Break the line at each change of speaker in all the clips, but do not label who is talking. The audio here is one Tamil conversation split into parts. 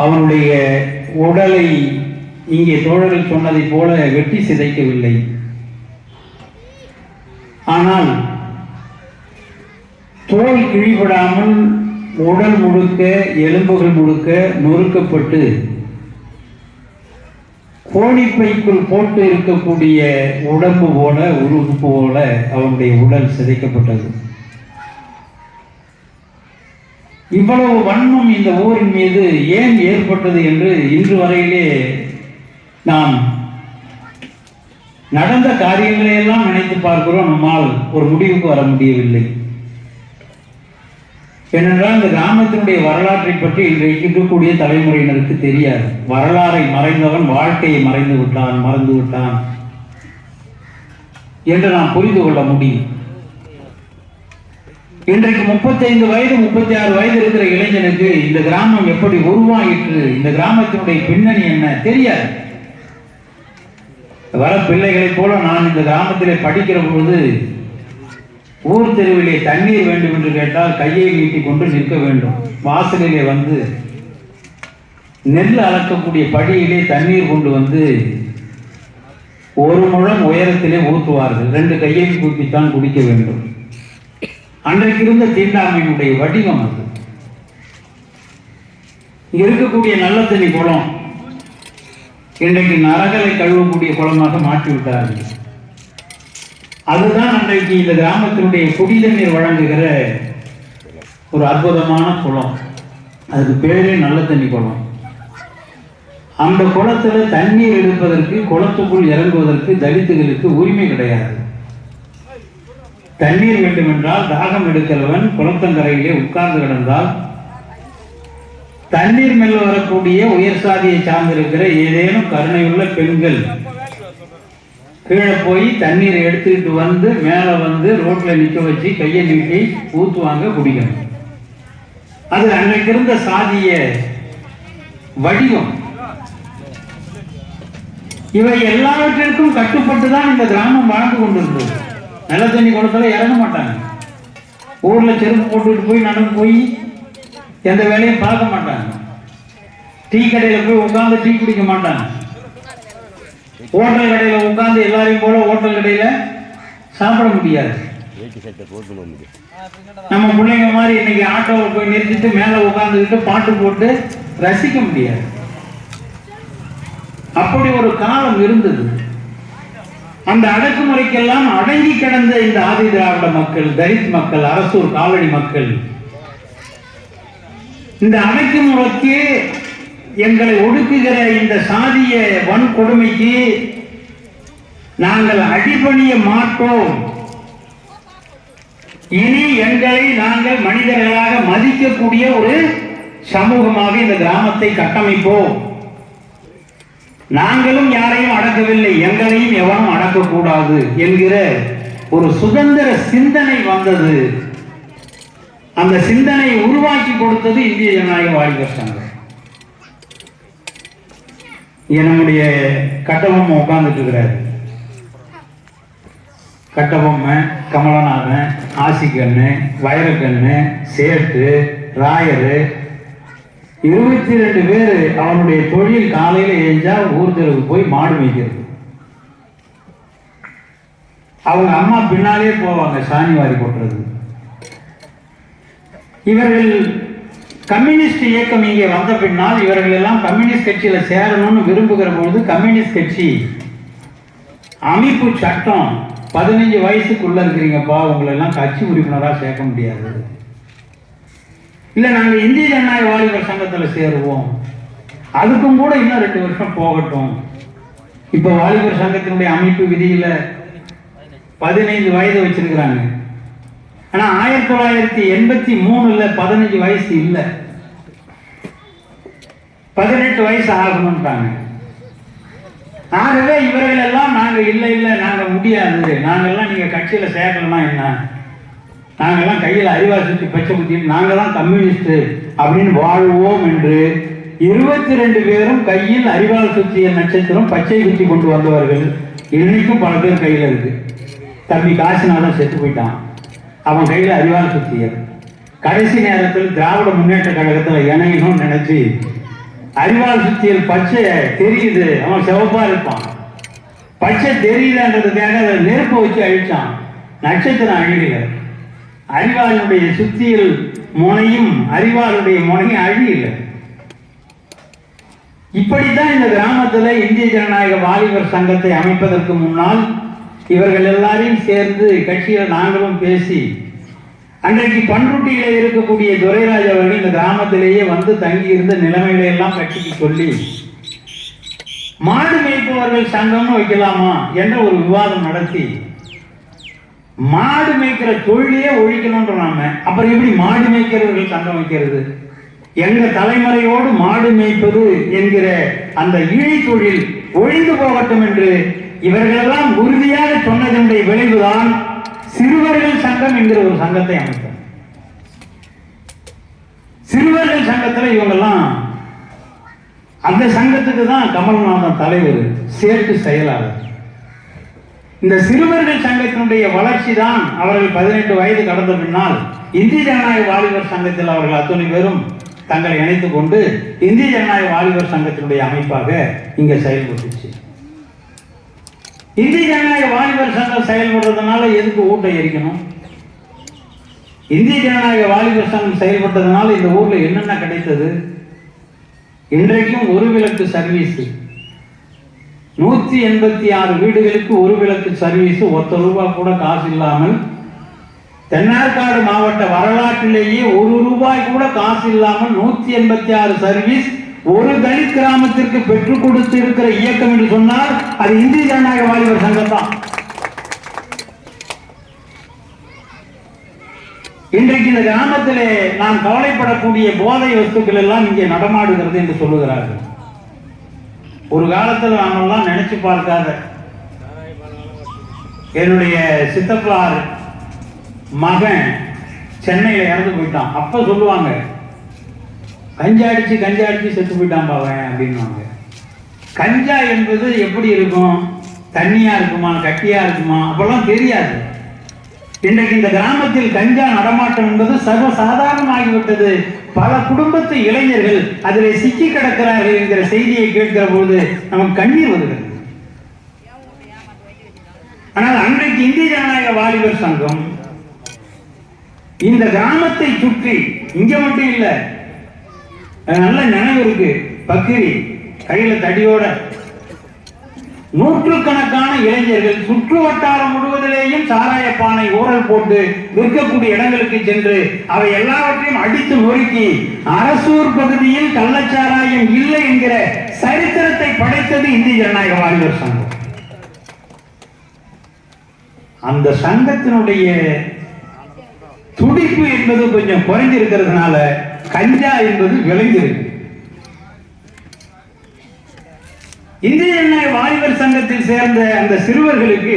அவனுடைய உடலை இங்கே தோழர்கள் சொன்னதைப் போல வெட்டி சிதைக்கவில்லை. ஆனால் தோல் கிழிபடாமல் உடல் முழுக்க எலும்புகள் முழுக்க நொறுக்கப்பட்டு கோணிப்பைக்குள் போட்டு இருக்கக்கூடிய உடம்பு போல உறுப்பு போல அவனுடைய உடல் சிதைக்கப்பட்டது. இவ்வளவு வன்மம் இந்த ஊரின் மீது ஏன் ஏற்பட்டது என்று இன்று வரையிலே நாம் நடந்த காரியங்களை எல்லாம் நினைத்து பார்க்கிறோம். நம்மால் ஒரு முடிவுக்கு வர முடியவில்லை. ஏனென்றால் இந்த கிராமத்தினுடைய வரலாற்றை பற்றி இன்றைக்கு இருக்கக்கூடிய தலைமுறையினருக்கு தெரியாது. வரலாறை மறைந்தவன் வாழ்க்கையை மறந்து விட்டான் என்று நாம் புரிந்து கொள்ள முடியும். இன்றைக்கு 35 வயது 36 வயது இருக்கிற இளைஞனுக்கு இந்த கிராமம் எப்படி உருவாயிற்று, இந்த கிராமத்தினுடைய பின்னணி என்ன தெரியாது. வர பிள்ளைகளைப் போல நான் இந்த கிராமத்திலே படிக்கிற பொழுது ஊர் தெருவிலே தண்ணீர் வேண்டும் என்று கேட்டால் கையை நீட்டி கொண்டு நிற்க வேண்டும். வாசலிலே வந்து நெல் அளக்கக்கூடிய படியிலே தண்ணீர் கொண்டு வந்து 1 முழம் உயரத்திலே ஊற்றுவார்கள். 2 கையை கூப்பித்தான் குடிக்க வேண்டும். அன்றைக்கு இருந்த தீண்டாமையினுடைய வடிவம் அது. இங்க இருக்கக்கூடிய நல்ல தண்ணி குளம் இன்றைக்கு நரகளை கழுவக்கூடிய குளமாக மாற்றிவிட்டார்கள். அதுதான் அன்றைக்கு இந்த கிராமத்தினுடைய குடித நீர் வழங்குகிற ஒரு அற்புதமான குளம். அதுக்கு பேரே நல்ல தண்ணி குளம். அந்த குளத்துல தண்ணீர் எடுப்பதற்கு, குளத்துக்குள் இறங்குவதற்கு தலித்துகளுக்கு உரிமை கிடையாது. தண்ணீர் வேண்டும் என்றால் தாகம் எடுக்கிறவன் குளத்தங்கரையிலே உட்கார்ந்து கிடந்தால் தண்ணீர் மேல் வரக்கூடிய உயர் சாதியை சார்ந்திருக்கிற ஏதேனும் கருணையுள்ள பெண்கள் கீழே போய் தண்ணீரை எடுத்துக்கிட்டு வந்து மேலே வந்து ரோட்ல நிற்க வச்சு கையை நீட்டி ஊற்றுவாங்க, குடிக்கணும். அது அன்றைக்கு இருந்த சாதிய வடிவம். இவை எல்லாவற்றிற்கும் கட்டுப்பட்டு தான் இந்த கிராமம் வாழ்ந்து கொண்டிருந்தது. நல்ல தண்ணி குளத்துல இறங்க மாட்டாங்க. ஊர்ல செருப்பு போட்டுட்டு போய் நடந்து போய் எந்த வேலையும் பார்க்க மாட்டாங்க. டீ கடையில போய் உட்கார்ந்து டீ குடிக்க மாட்டாங்க. ஹோட்டல் கடையில உட்கார்ந்து எல்லாரையும் போல ஹோட்டல் கடையில சாப்பிட முடியாது. நம்ம பிள்ளைங்க மாதிரி இன்னைக்கு ஆட்டோவை போய் நிறுத்திட்டு மேல உட்கார்ந்துக்கிட்டு பாட்டு போட்டு ரசிக்க முடியாது. அப்படி ஒரு காலம் இருந்தது. அந்த அடக்குமுறைக்கெல்லாம் அடங்கி கிடந்த இந்த ஆதி திராவிட மக்கள், தலித் மக்கள், அரசூர் காலனி மக்கள் இந்த அடக்குமுறைக்கு, எங்களை ஒடுக்குகிற இந்த சாதிய வன்கொடுமைக்கு நாங்கள் அடிபணிய மாட்டோம். இனி எங்களை நாங்கள் மனிதர்களாக மதிக்கக்கூடிய ஒரு சமூகமாக இந்த கிராமத்தை கட்டமைப்போம். நாங்களும் யாரையும் அடக்கவில்லை, எங்களையும் எவனும் அடக்கக்கூடாது என்கிற ஒரு சுதந்திர சிந்தனை வந்தது. அந்த சிந்தனை உருவாக்கி கொடுத்தது இந்திய ஜனநாயக வாலிபர் சங்கம். நம்முடைய கட்டபொம்மை உட்கார்ந்துட்டு இருக்கிறாரு. கட்டபொம்மை, கமலநாதன், ஆசிக்கண்ணு, வைரக்கண்ணு, சேட்டு, ராயரு, 22 பேர் அவனுடைய தொழில் காலையில ஏஞ்சா ஊர் தெருவுக்கு போய் மாடு மேய்க்கிறது. அவங்க அம்மா பின்னாலே போவாங்க சாணி வாரி போட்டுறது. இவர்கள் கம்யூனிஸ்ட் இயக்கம் இங்கே வந்த பின்னால் இவர்கள் எல்லாம் கம்யூனிஸ்ட் கட்சியில சேரணும்னு விரும்புகிற பொழுது கம்யூனிஸ்ட் கட்சி அமைப்பு சட்டம் 15 வயசுக்குள்ள இருக்கிறீங்கப்பா, உங்களை எல்லாம் கட்சி உறுப்பினராக சேர்க்க முடியாது, இல்ல நாங்க இந்திய ஜனநாயக வாலிபர் சங்கத்துல சேருவோம், அதுக்கும் கூட இன்னும் 2 வருஷம் போகட்டும். இப்ப வாலிபர் சங்கத்தினுடைய அமைப்பு விதியில 15 வயது வச்சிருக்கிறாங்க. ஆனா 1983ல 15 வயசு இல்ல, 18 வயசு ஆகணும்ட்டாங்க. ஆகவே இவர்கள் எல்லாம் நாங்க இல்ல நாங்க முடியாது, நாங்கெல்லாம் நீங்க கட்சியில சேர்க்கலன்னா என்ன, நாங்கெல்லாம் கையில் அறிவாள் சுற்றி பச்சை குத்தி நாங்க தான் கம்யூனிஸ்ட் அப்படின்னு வாழ்வோம் என்று 22 பேரும் கையில் அறிவாள் சுற்றிய நட்சத்திரம் பச்சை குத்தி கொண்டு வந்தவர்கள் இன்னைக்கும் பல பேர் கையில் இருக்கு. தம்பி காசிநாதன் செத்து போயிட்டான், அவன் கையில் அறிவாள் சுற்றியர். கடைசி நேரத்தில் திராவிட முன்னேற்ற கழகத்தில் இணையணும்னு நினைச்சு அறிவால் சுத்தியல் பச்சை தெரியுது, அவன் சிவப்பா இருப்பான். பச்சை தெரியுதுன்றதுக்காக அதை நெருப்பை வச்சு அழிச்சான். நட்சத்திரம் அழியல. அறிவாளுடைய சுத்தியல் முனையும் அறிவாளுடைய முனையும் அழியல. இப்படித்தான் இந்த கிராமத்தில் இந்திய ஜனநாயக வாலிபர் சங்கத்தை அமைப்பதற்கு முன்னால் இவர்கள் எல்லாரையும் சேர்ந்து கட்சியில் நாங்களும் பேசி, அன்றைக்கு பண்ருட்டியில் இருக்கக்கூடிய துரைராஜ் அவர்கள் இந்த கிராமத்திலேயே வந்து தங்கி இருந்த நிலைமைகளை எல்லாம் கட்சிக்கு சொல்லி மாடு மேய்ப்பவர்கள் சங்கம்னு வைக்கலாமா என்ற ஒரு விவாதம் நடத்தி, மாடு மேய்க்கிற தொழிலையே ஒழிக்கணும்ன்ற நாம அப்புறம் எப்படி மாடு மேய்க்கிறவர்கள் சங்கம் வைக்கிறது? எங்க தலைமுறையோடு மாடு மேய்ப்பது என்கிற அந்த இழி தொழில் ஒழிந்து போகட்டும் என்று இவர்களெல்லாம் உறுதியாக சொன்னதனுடைய விளைவுதான் சிறுவர்கள் சங்கம் என்கிற ஒரு சங்கத்தை அமைத்தார். சிறுவர்கள் சங்கத்தில் இவங்கெல்லாம், அந்த சங்கத்துக்கு தான் கமல்நாதன் தலைவர், சேர்த்து செயலாளர். இந்த சிறுவர்கள் சங்கத்தினுடைய வளர்ச்சி தான் அவர்கள் 18 வயது கடந்த பின்னால் இந்திய ஜனநாயக வாலிபர் சங்கத்தில் அவர்கள் அத்தனை பேரும் தங்களை இணைத்துக் கொண்டு இந்திய ஜனநாயக வாலிபர் சங்கத்தினுடைய அமைப்பாக இங்கே செயல்பட்டுச்சு. இந்திய ஜனநாயக வாலிபர் சங்கம் செயல்படுறதுனால எதுக்கு ஊட்டை எரிக்கணும்? இந்திய ஜனநாயக வாலிபர் சங்கம் செயல்பட்டதுனால இந்த ஊர்ல என்னென்ன கிடைத்தது? இன்றைக்கும் ஒரு விளக்கு சர்வீஸ், 186 வீடுகளுக்கு ஒரு விளக்கு சர்வீஸ், ₹1 கூட காசு இல்லாமல் தென்னார்காடு மாவட்ட வரலாற்றிலேயே ₹1 கூட காசு இல்லாமல் 186 சர்வீஸ் ஒரு தலித் கிராமத்திற்கு பெற்றுக் கொடுத்து இருக்கிற இயக்கம் என்று சொன்னால் அது இந்திய ஜனநாயக வாலிபர் சங்கம் தான். இன்றைக்கு இந்த கிராமத்திலே நாம் கவலைப்படக்கூடிய போதை வஸ்துக்கள் எல்லாம் இங்கே நடமாடுகிறது என்று சொல்லுகிறார்கள். ஒரு காலத்தில் நாமெல்லாம் நினைச்சு பார்க்காத, என்னுடைய சித்தப்பார் மகன் சென்னையில இறந்து போயிட்டான். அப்ப சொல்லுவாங்க, கஞ்சா அடிச்சு செத்து போயிட்டான் பாவன் அப்படின்வாங்க. கஞ்சா என்பது எப்படி இருக்கும்? தண்ணியா இருக்குமா, கட்டியா இருக்குமா, அப்பெல்லாம் தெரியாது. இன்றைக்கு இந்த கிராமத்தில் கஞ்சா நடமாட்டம் என்பது சர்வசாதாரணமாகிவிட்டது. பல குடும்பத்து இளைஞர்கள் அதில் சிக்கி கிடக்கிறார்கள் என்கிற செய்தியை கேட்கிற போது நமக்கு கண்ணீர் வருகிறது. ஆனால் அன்றைக்கு இந்திய ஜனநாயக வாலிபர் சங்கம் இந்த கிராமத்தை சுற்றி, இங்க மட்டும் இல்ல, நல்ல நினைவு இருக்கு, பக்கிரி கையில தடியோட நூற்றுக்கணக்கான இளைஞர்கள் சுற்று வட்டாரம் முழுவதிலேயும் சாராய பானை ஊரல் போட்டு விற்கக்கூடிய இடங்களுக்கு சென்று அவை எல்லாவற்றையும் அடித்து நொறுக்கி அரசூர் பகுதியில் கள்ளச்சாராயம் இல்லை என்கிற சரித்திரத்தை படைத்தது இந்திய ஜனநாயக வாலிபர் சங்கம். அந்த சங்கத்தினுடைய துடிப்பு என்பது கொஞ்சம் குறைஞ்சிருக்கிறதுனால கஞ்சா என்பது விளைஞ்சிருக்கு. இந்திய ஜனநாயக வாலிபர் சங்கத்தில் சேர்ந்த அந்த சிறுவர்களுக்கு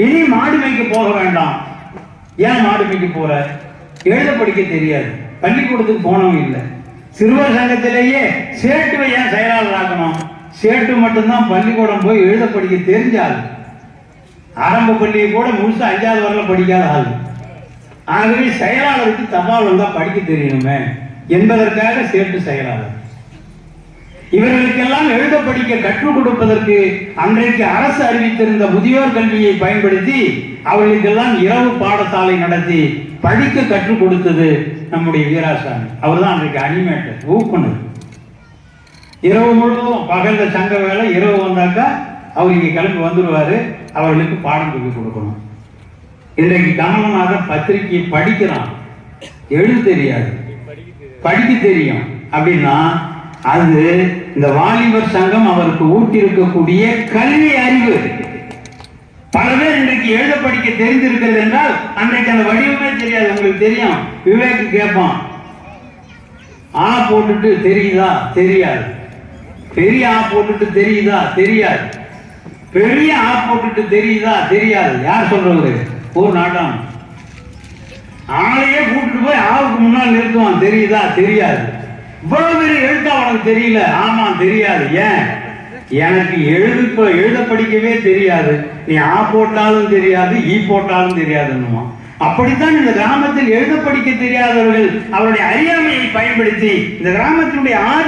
இனி மாடு மேய்க்க போக வேண்டாம். ஏன் மாடு மேய்க்க போற? எழுத படிக்க தெரியாது, பள்ளிக்கூடத்துக்கு போனவங்க இல்லை. சிறுவர் சங்கத்திலேயே சேட்டுவை ஏன் செயலாளர் ஆக்கணும்? சேட்டு மட்டும்தான் பள்ளிக்கூடம் போய் எழுத படிக்க தெரிஞ்சால், ஆரம்ப பள்ளியை கூட முழுசா 5வது வரல படிக்காத ஆள். ஆகவே செயலாளருக்கு தபால் வந்தா படிக்க தெரியணுமே என்பதற்காக சேட்டு செயலாளர். இவர்களுக்கெல்லாம் எழுத படிக்க கற்றுக் கொடுப்பதற்கு அன்றைக்கு அரசு அறிவித்திருந்த முதியோர் கல்வியை பயன்படுத்தி அவர்களுக்கெல்லாம் இரவு பாடசாலை நடத்தி படிக்க கற்றுக் கொடுத்தது நம்முடைய வீராசாமி. அவர் தான் அன்றைக்கு அனிமேட்டர், ஊக்குனர். இரவு முழுவதும் பகல்ல சங்க வேலை, இரவு வந்தாக்கா அவர் இங்கே கிளம்பி வந்துடுவாரு, அவர்களுக்கு பாடம் சொல்லிக் கொடுக்கணும். இன்றைக்கு கமலநாதன் பத்திரிகையை படிக்கிறான், எழுத தெரியாது, படிக்க தெரியும் அப்படின்னா அது இந்த வாலிபர் சங்கம் அவருக்கு ஊட்டியிருக்கக்கூடிய கல்வி அறிவு. பல பேர் இன்றைக்கு எழுத படிக்க தெரிந்திருக்கிறது என்றால் அன்றைக்கு அந்த வடிவமே தெரியாது. உங்களுக்கு தெரியும், விவேக் கேட்பான், ஆ போட்டுட்டு தெரியுதா? தெரியாது. பெரிய ஆ போட்டுட்டு தெரியுதா? தெரியாது. பெரிய ஆ போட்டுட்டு தெரியுதா? தெரியாது. யார் சொல்றது? ஒரு நாட்டம். ஆளையே கூட்டிட்டு போய் ஆவுக்கு முன்னால் நிறுத்துவான், தெரியுதா? தெரியாது. இவ்வளவு பெரிய எழுத்தா உனக்கு தெரியல? ஆமா தெரியாது. ஏன்? எனக்கு எழுத படிக்கவே தெரியாது. நீ ஆ போட்டாலும் தெரியாது, ஈ போட்டாலும் தெரியாதுன்னுமா. அப்படித்தான் இந்த கிராமத்தில் எழுத படிக்க தெரியாதவர்கள் அவருடைய அறியாமையை பயன்படுத்தி இந்த கிராமத்தினுடைய ஆதி